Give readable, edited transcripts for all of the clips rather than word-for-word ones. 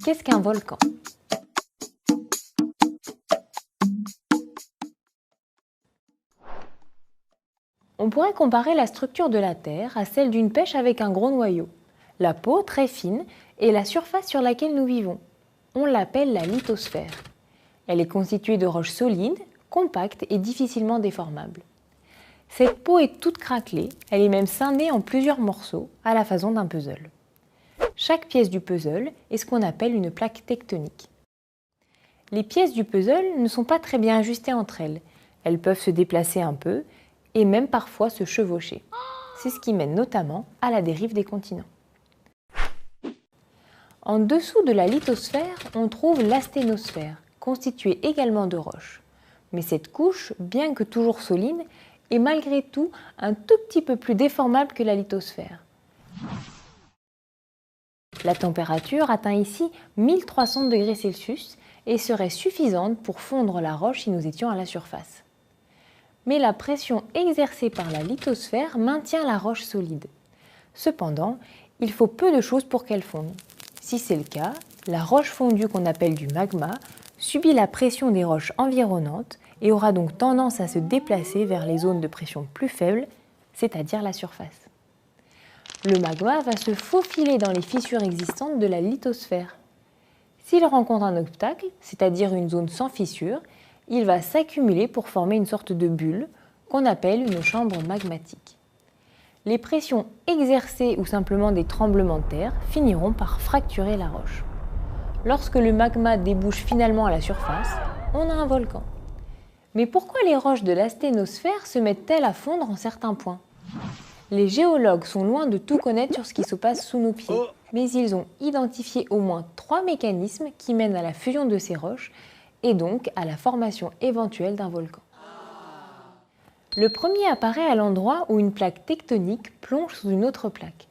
Qu'est-ce qu'un volcan? On pourrait comparer la structure de la Terre à celle d'une pêche avec un gros noyau. La peau très fine et la surface sur laquelle nous vivons. On l'appelle la lithosphère. Elle est constituée de roches solides, compactes et difficilement déformables. Cette peau est toute craquelée, elle est même scindée en plusieurs morceaux à la façon d'un puzzle. Chaque pièce du puzzle est ce qu'on appelle une plaque tectonique. Les pièces du puzzle ne sont pas très bien ajustées entre elles. Elles peuvent se déplacer un peu et même parfois se chevaucher. C'est ce qui mène notamment à la dérive des continents. En dessous de la lithosphère, on trouve l'asténosphère, constituée également de roches. Mais cette couche, bien que toujours solide, est malgré tout un tout petit peu plus déformable que la lithosphère. La température atteint ici 1300 degrés Celsius et serait suffisante pour fondre la roche si nous étions à la surface. Mais la pression exercée par la lithosphère maintient la roche solide. Cependant, il faut peu de choses pour qu'elle fonde. Si c'est le cas, la roche fondue qu'on appelle du magma subit la pression des roches environnantes et aura donc tendance à se déplacer vers les zones de pression plus faibles, c'est-à-dire la surface. Le magma va se faufiler dans les fissures existantes de la lithosphère. S'il rencontre un obstacle, c'est-à-dire une zone sans fissure, il va s'accumuler pour former une sorte de bulle qu'on appelle une chambre magmatique. Les pressions exercées ou simplement des tremblements de terre finiront par fracturer la roche. Lorsque le magma débouche finalement à la surface, on a un volcan. Mais pourquoi les roches de l'asténosphère se mettent-elles à fondre en certains points? Les géologues sont loin de tout connaître sur ce qui se passe sous nos pieds, mais ils ont identifié au moins 3 mécanismes qui mènent à la fusion de ces roches et donc à la formation éventuelle d'un volcan. Le premier apparaît à l'endroit où une plaque tectonique plonge sous une autre plaque.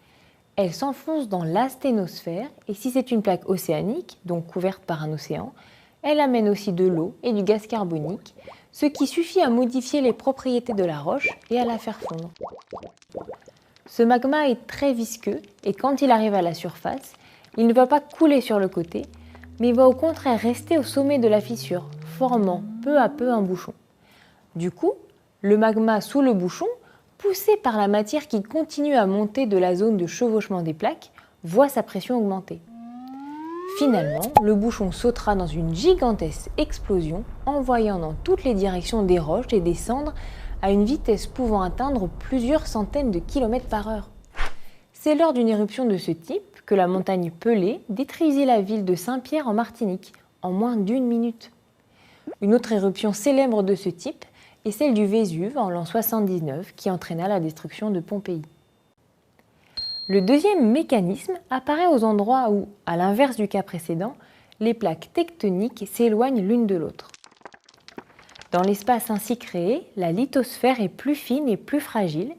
Elle s'enfonce dans l'asténosphère et si c'est une plaque océanique, donc couverte par un océan, elle amène aussi de l'eau et du gaz carbonique, ce qui suffit à modifier les propriétés de la roche et à la faire fondre. Ce magma est très visqueux et quand il arrive à la surface, il ne va pas couler sur le côté, mais va au contraire rester au sommet de la fissure, formant peu à peu un bouchon. Du coup, le magma sous le bouchon, poussé par la matière qui continue à monter de la zone de chevauchement des plaques, voit sa pression augmenter. Finalement, le bouchon sautera dans une gigantesque explosion, envoyant dans toutes les directions des roches et des cendres à une vitesse pouvant atteindre plusieurs centaines de kilomètres par heure. C'est lors d'une éruption de ce type que la montagne Pelée détruisit la ville de Saint-Pierre en Martinique en moins d'1 minute. Une autre éruption célèbre de ce type est celle du Vésuve en l'an 79 qui entraîna la destruction de Pompéi. Le deuxième mécanisme apparaît aux endroits où, à l'inverse du cas précédent, les plaques tectoniques s'éloignent l'une de l'autre. Dans l'espace ainsi créé, la lithosphère est plus fine et plus fragile,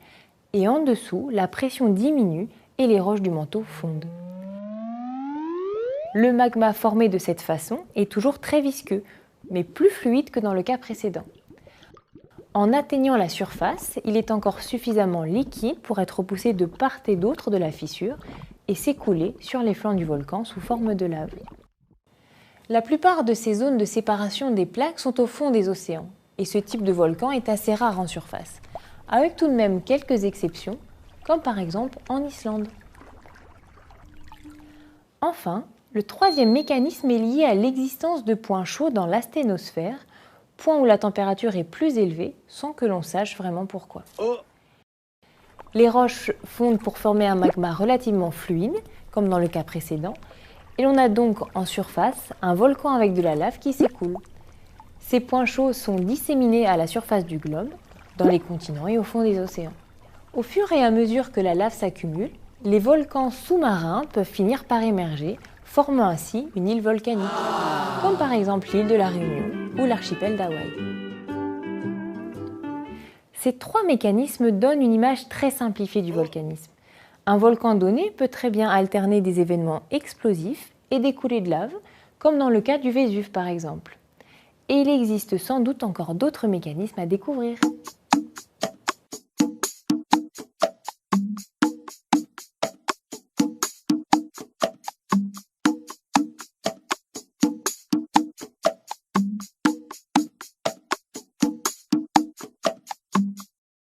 et en dessous, la pression diminue et les roches du manteau fondent. Le magma formé de cette façon est toujours très visqueux, mais plus fluide que dans le cas précédent. En atteignant la surface, il est encore suffisamment liquide pour être repoussé de part et d'autre de la fissure et s'écouler sur les flancs du volcan sous forme de lave. La plupart de ces zones de séparation des plaques sont au fond des océans, et ce type de volcan est assez rare en surface, avec tout de même quelques exceptions, comme par exemple en Islande. Enfin, le troisième mécanisme est lié à l'existence de points chauds dans l'asténosphère, point où la température est plus élevée sans que l'on sache vraiment pourquoi. Les roches fondent pour former un magma relativement fluide, comme dans le cas précédent, et l'on a donc en surface un volcan avec de la lave qui s'écoule. Ces points chauds sont disséminés à la surface du globe, dans les continents et au fond des océans. Au fur et à mesure que la lave s'accumule, les volcans sous-marins peuvent finir par émerger, formant ainsi une île volcanique, comme par exemple l'île de la Réunion ou l'archipel d'Hawaï. Ces 3 mécanismes donnent une image très simplifiée du volcanisme. Un volcan donné peut très bien alterner des événements explosifs et des coulées de lave, comme dans le cas du Vésuve par exemple. Et il existe sans doute encore d'autres mécanismes à découvrir.